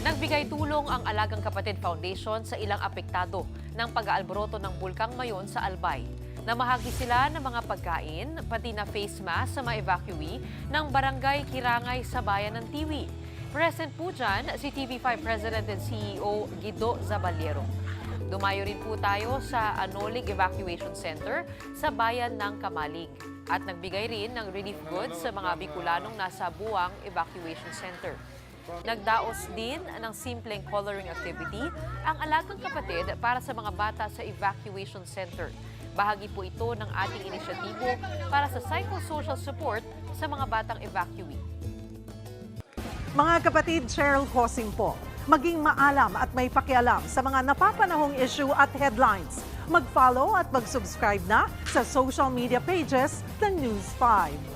Nagbigay tulong ang Alagang Kapatid Foundation sa ilang apektado ng pag-aalboroto ng Bulkang Mayon sa Albay. Namahagi sila ng mga pagkain, pati na face mask sa mga evacuee ng Barangay Kirangay sa bayan ng Tiwi. Present po dyan si TV5 President and CEO Guido Zabaliero. Dumayo rin po tayo sa Anolig Evacuation Center sa bayan ng Kamalig at nagbigay rin ng relief goods sa mga Bicolanong nasa Buang Evacuation Center. Nagdaos din ng simpleng coloring activity ang Alagang Kapatid para sa mga bata sa evacuation center. Bahagi po ito ng ating inisyatibo para sa psychosocial support sa mga batang evacuee. Mga kapatid, Cheryl Cosing po. Maging maalam at may pakialam sa mga napapanahong issue at headlines. Mag-follow at mag-subscribe na sa social media pages ng News 5.